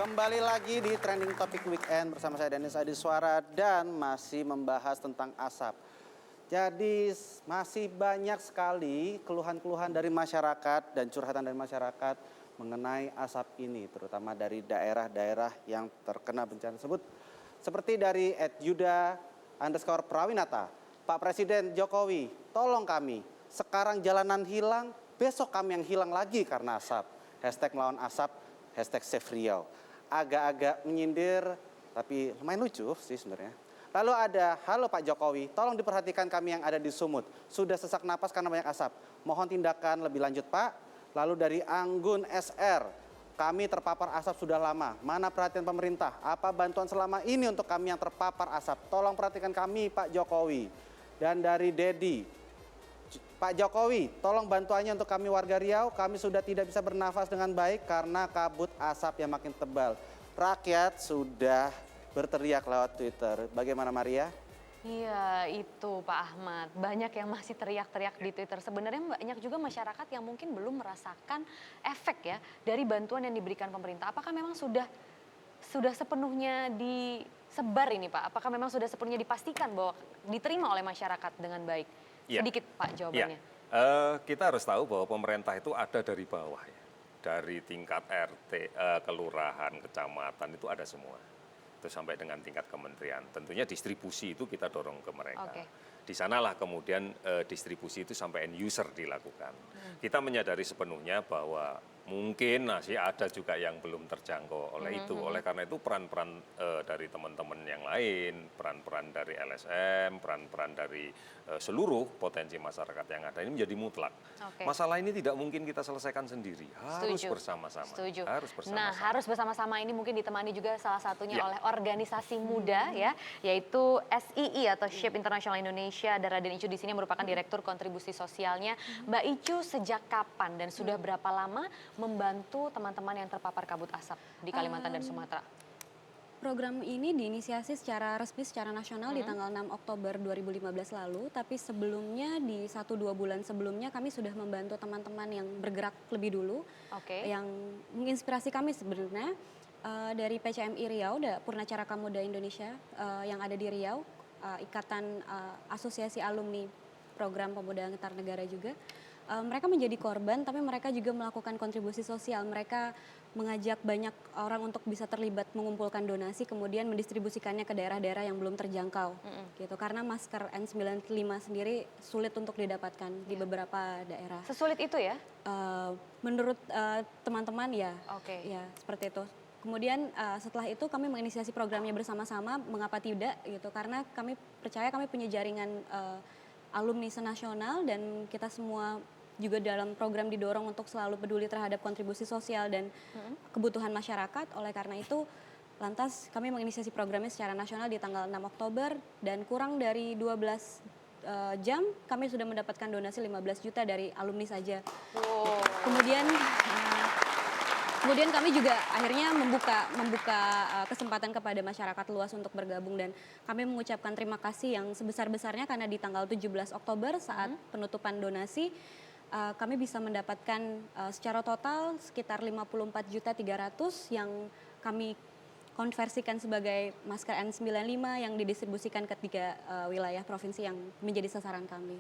Kembali lagi di Trending Topic Weekend bersama saya Denis Adiswara dan masih membahas tentang asap. Jadi masih banyak sekali keluhan-keluhan dari masyarakat dan curhatan dari masyarakat mengenai asap ini, terutama dari daerah-daerah yang terkena bencana tersebut. Seperti dari @yuda_prawinata, Pak Presiden Jokowi, tolong kami, sekarang jalanan hilang, besok kami yang hilang lagi karena asap. Hashtag melawan asap, hashtag Save Riau. Agak-agak menyindir, tapi lumayan lucu sih sebenarnya. Lalu ada, halo Pak Jokowi, tolong diperhatikan kami yang ada di Sumut. Sudah sesak napas karena banyak asap. Mohon tindakan lebih lanjut Pak. Lalu dari Anggun SR, kami terpapar asap sudah lama. Mana perhatian pemerintah? Apa bantuan selama ini untuk kami yang terpapar asap? Tolong perhatikan kami Pak Jokowi. Dan dari Dedi, Pak Jokowi, tolong bantuannya untuk kami warga Riau. Kami sudah tidak bisa bernafas dengan baik karena kabut asap yang makin tebal. Rakyat sudah berteriak lewat Twitter. Bagaimana Maria? Iya itu Pak Ahmad, banyak yang masih teriak-teriak di Twitter. Sebenarnya banyak juga masyarakat yang mungkin belum merasakan efek ya dari bantuan yang diberikan pemerintah. Apakah memang sudah sepenuhnya disebar ini Pak? Apakah memang sudah sepenuhnya dipastikan bahwa diterima oleh masyarakat dengan baik? Ya. Sedikit Pak jawabannya. Kita harus tahu bahwa pemerintah itu ada dari bawah ya. Dari tingkat RT, kelurahan, kecamatan itu ada semua. Itu sampai dengan tingkat kementerian. Tentunya distribusi itu kita dorong ke mereka. Oke. Di sanalah kemudian distribusi itu sampai end user dilakukan. Kita menyadari sepenuhnya bahwa mungkin masih ada juga yang belum terjangkau oleh itu. Oleh karena itu peran-peran dari teman-teman yang lain, peran-peran dari LSM, peran-peran dari seluruh potensi masyarakat yang ada ini menjadi mutlak. Oke. Masalah ini tidak mungkin kita selesaikan sendiri, harus Setuju. bersama-sama. Setuju. Harus bersama-sama. Nah, harus bersama-sama ini mungkin ditemani juga salah satunya Ya. oleh organisasi muda ya, yaitu SII atau SHIP International Indonesia. Dan Raden Icu di sini merupakan direktur kontribusi sosialnya. Mbak Icu sejak kapan dan sudah berapa lama membantu teman-teman yang terpapar kabut asap di Kalimantan dan Sumatera? Program ini diinisiasi secara resmi secara nasional di tanggal 6 Oktober 2015 lalu, tapi sebelumnya di 1-2 bulan sebelumnya kami sudah membantu teman-teman yang bergerak lebih dulu. Oke. Yang menginspirasi kami sebenarnya dari PCMI Riau, Purnacaraka Muda Indonesia yang ada di Riau, Ikatan Asosiasi Alumni Program Pemuda Antar Negara juga. Mereka menjadi korban, tapi mereka juga melakukan kontribusi sosial. Mereka mengajak banyak orang untuk bisa terlibat mengumpulkan donasi, kemudian mendistribusikannya ke daerah-daerah yang belum terjangkau, gitu. Karena masker N95 sendiri sulit untuk didapatkan di beberapa daerah. Sesulit itu ya? Menurut teman-teman ya, Oke. ya seperti itu. Kemudian setelah itu kami menginisiasi programnya bersama-sama. Mengapa tidak? Gitu. Karena kami percaya kami punya jaringan alumni senasional dan kita semua juga dalam program didorong untuk selalu peduli terhadap kontribusi sosial dan kebutuhan masyarakat. Oleh karena itu, lantas kami menginisiasi programnya secara nasional di tanggal 6 Oktober dan kurang dari 12 jam kami sudah mendapatkan donasi 15 juta dari alumni saja. Wow. Kemudian kami juga akhirnya membuka kesempatan kepada masyarakat luas untuk bergabung dan kami mengucapkan terima kasih yang sebesar-besarnya karena di tanggal 17 Oktober saat penutupan donasi kami bisa mendapatkan secara total sekitar 54.300.000 yang kami konversikan sebagai masker N95 yang didistribusikan ke 3 wilayah provinsi yang menjadi sasaran kami.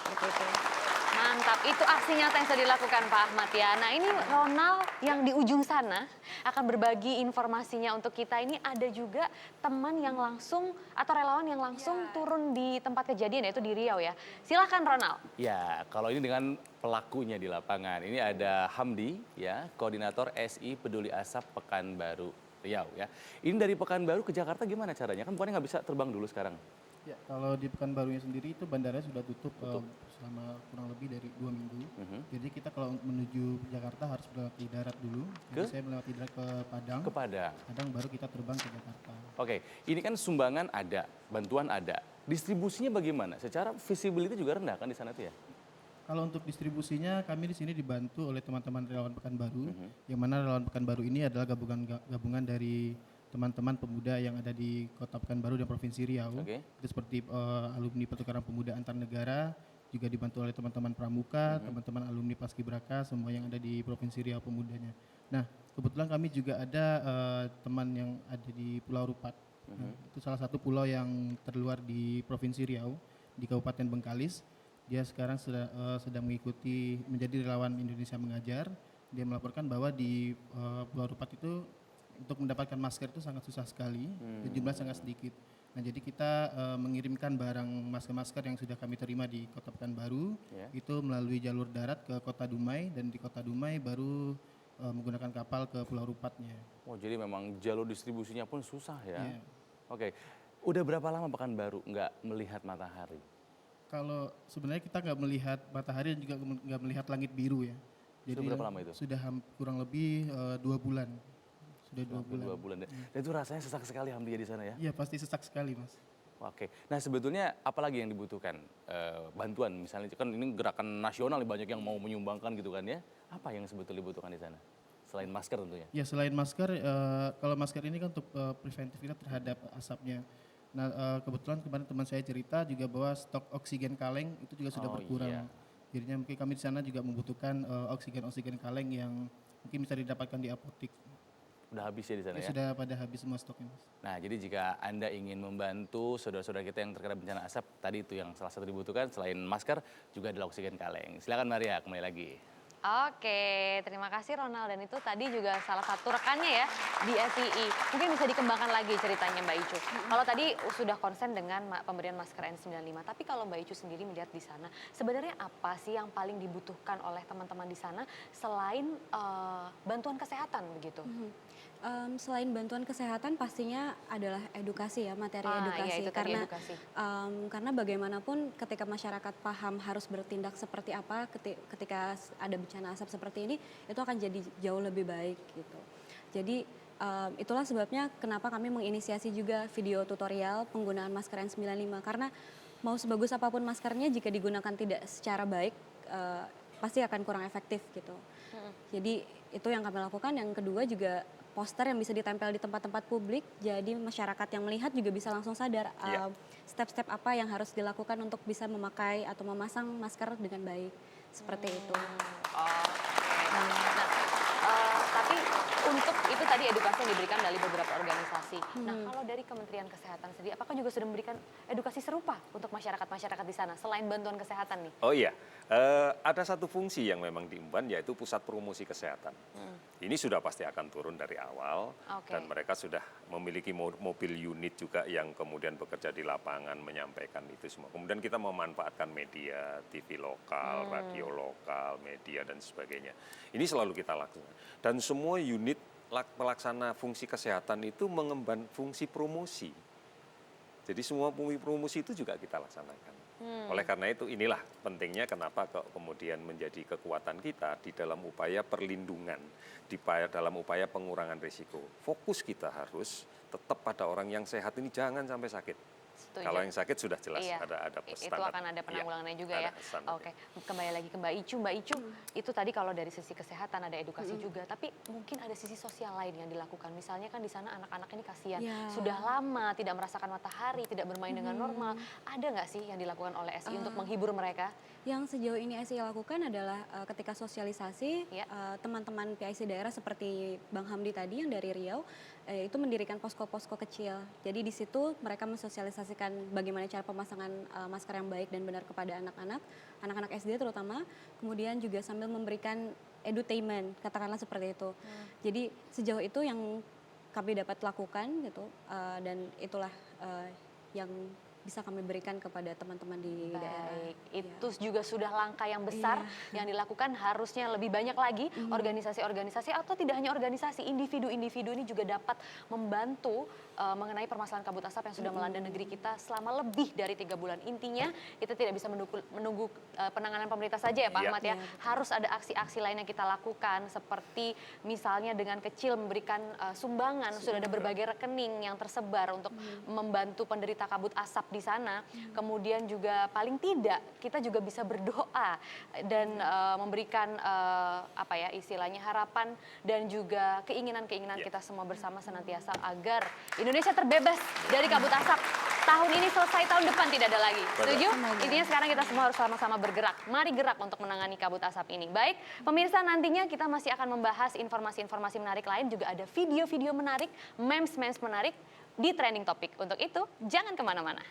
Seperti itu. Mantap, itu aksi nyata yang sudah dilakukan Pak Ahmad ya. Nah ini Ronald yang di ujung sana akan berbagi informasinya untuk kita. Ini ada juga teman yang langsung atau relawan yang langsung turun di tempat kejadian yaitu di Riau ya. Silahkan Ronald. Ya, kalau ini dengan pelakunya di lapangan. Ini ada Hamdi ya, koordinator SI Peduli Asap Pekanbaru Riau ya. Ini dari Pekanbaru ke Jakarta gimana caranya? Kan bukannya nggak bisa terbang dulu sekarang? Ya, kalau di Pekanbarunya sendiri itu bandaranya sudah tutup selama kurang lebih dari 2 minggu. Jadi kita kalau menuju Jakarta harus melewati darat dulu. Jadi saya melewati darat ke Padang. Ke Padang. Padang baru kita terbang ke Jakarta. Oke, ini kan sumbangan ada, bantuan ada. Distribusinya bagaimana? Secara visibility juga rendah kan di sana tuh ya? Kalau untuk distribusinya kami di sini dibantu oleh teman-teman relawan Pekanbaru. Yang mana relawan Pekanbaru ini adalah gabungan dari teman-teman pemuda yang ada di Kota Pekanbaru dan Provinsi Riau. Itu seperti alumni pertukaran pemuda antar negara, juga dibantu oleh teman-teman pramuka, teman-teman alumni Paskibraka, semua yang ada di Provinsi Riau pemudanya. Nah, Kebetulan kami juga ada teman yang ada di Pulau Rupat. Nah, itu salah satu pulau yang terluar di Provinsi Riau, di Kabupaten Bengkalis. Dia sekarang sedang mengikuti menjadi relawan Indonesia Mengajar. Dia melaporkan bahwa di Pulau Rupat itu untuk mendapatkan masker itu sangat susah sekali, dan jumlah sangat sedikit. Nah, jadi kita mengirimkan barang masker-masker yang sudah kami terima di Kota Pekanbaru, itu melalui jalur darat ke Kota Dumai, dan di Kota Dumai baru menggunakan kapal ke Pulau Rupatnya. Oh, jadi memang jalur distribusinya pun susah ya. Iya. Oke, udah berapa lama Pekanbaru nggak melihat matahari? Kalau sebenarnya kita nggak melihat matahari dan juga nggak melihat langit biru ya. Sudah berapa lama itu? Sudah kurang lebih 2 bulan. Sudah 2 Hampir bulan. 2 bulan. Dan itu rasanya sesak sekali Hamdi ya di sana ya? Iya, pasti sesak sekali, Mas. Oke, nah sebetulnya apalagi yang dibutuhkan bantuan misalnya kan ini gerakan nasional nih, banyak yang mau menyumbangkan gitu kan ya. Apa yang sebetulnya dibutuhkan di sana? Selain masker tentunya. Ya, selain masker, kalau masker ini kan untuk preventif kita terhadap asapnya. Nah, kebetulan kemarin teman saya cerita juga bahwa stok oksigen kaleng itu juga sudah Oh, berkurang. iya. Jadinya mungkin kami di sana juga membutuhkan oksigen kaleng yang mungkin bisa didapatkan di apotik. Udah habis ya di sana ya? Sudah pada habis semua stoknya, Mas. Nah, jadi jika Anda ingin membantu saudara-saudara kita yang terkena bencana asap, tadi itu yang salah satu dibutuhkan selain masker juga adalah oksigen kaleng. Silakan Maria, kembali lagi. Oke, terima kasih Ronald. Dan itu tadi juga salah satu rekannya ya di FII. Mungkin bisa dikembangkan lagi ceritanya Mbak Icu. Kalau tadi sudah konsen dengan pemberian masker N95, tapi kalau Mbak Icu sendiri melihat di sana, sebenarnya apa sih yang paling dibutuhkan oleh teman-teman di sana selain bantuan kesehatan begitu? Selain bantuan kesehatan pastinya adalah edukasi ya, materi Iya, edukasi. itu tadi Karena edukasi. karena bagaimanapun ketika masyarakat paham harus bertindak seperti apa ketika ada bencana asap seperti ini, itu akan jadi jauh lebih baik gitu. Jadi itulah sebabnya kenapa kami menginisiasi juga video tutorial penggunaan masker N95, karena mau sebagus apapun maskernya jika digunakan tidak secara baik pasti akan kurang efektif gitu. Jadi itu yang kami lakukan. Yang kedua juga poster yang bisa ditempel di tempat-tempat publik, jadi masyarakat yang melihat juga bisa langsung sadar step-step apa yang harus dilakukan untuk bisa memakai atau memasang masker dengan baik, seperti itu. Tapi untuk itu tadi edukasi yang diberikan dari beberapa organisasi. Nah, kalau dari Kementerian Kesehatan sendiri, apakah juga sudah memberikan edukasi serupa untuk masyarakat-masyarakat di sana selain bantuan kesehatan nih? Oh iya, ada satu fungsi yang memang diemban yaitu pusat promosi kesehatan. Ini sudah pasti akan turun dari awal dan mereka sudah memiliki mobil unit juga yang kemudian bekerja di lapangan menyampaikan itu semua. Kemudian kita memanfaatkan media, TV lokal, radio lokal, media dan sebagainya. Ini selalu kita lakukan. Dan semua unit pelaksana fungsi kesehatan itu mengemban fungsi promosi. Jadi semua fungsi promosi itu juga kita laksanakan. Oleh karena itu inilah pentingnya kenapa kemudian menjadi kekuatan kita di dalam upaya perlindungan, dalam upaya pengurangan risiko. Fokus kita harus tetap pada orang yang sehat ini jangan sampai sakit. Setuju. Kalau yang sakit sudah jelas ada Itu standar. akan ada penanggulangannya juga ya. standar. Oke, kembali lagi ke Mbak Icu. Mbak Icu, itu tadi kalau dari sisi kesehatan ada edukasi juga, tapi mungkin ada sisi sosial lain yang dilakukan. Misalnya kan di sana anak-anak ini kasihan, sudah lama tidak merasakan matahari, tidak bermain dengan normal. Ada nggak sih yang dilakukan oleh SI untuk menghibur mereka? Yang sejauh ini SI lakukan adalah ketika sosialisasi, teman-teman PIC daerah seperti Bang Hamdi tadi yang dari Riau, itu mendirikan posko-posko kecil. Jadi di situ mereka mensosialisasikan bagaimana cara pemasangan masker yang baik dan benar kepada anak-anak SD terutama. Kemudian juga sambil memberikan edutainment, katakanlah seperti itu. Jadi sejauh itu yang kami dapat lakukan gitu, dan itulah yang bisa kami berikan kepada teman-teman di daerah. Baik, itu juga sudah langkah yang besar yang dilakukan, harusnya lebih banyak lagi organisasi-organisasi atau tidak hanya organisasi, individu-individu ini juga dapat membantu mengenai permasalahan kabut asap yang sudah melanda negeri kita selama lebih dari 3 bulan. Intinya kita tidak bisa menunggu penanganan pemerintah saja ya Pak Ahmad ya. Harus ada aksi-aksi lain yang kita lakukan seperti misalnya dengan kecil memberikan sumbangan. Sudah ada berbagai rekening yang tersebar untuk membantu penderita kabut asap di sana. Kemudian juga paling tidak kita juga bisa berdoa dan memberikan apa ya istilahnya harapan dan juga keinginan-keinginan kita semua bersama senantiasa agar Indonesia terbebas dari kabut asap. Tahun ini selesai, tahun depan tidak ada lagi. Setuju? Intinya sekarang kita semua harus sama-sama bergerak. Mari gerak untuk menangani kabut asap ini. Baik, pemirsa, nantinya kita masih akan membahas informasi-informasi menarik lain. Juga ada video-video menarik, memes-memes menarik di Trending Topic. Untuk itu, jangan kemana-mana.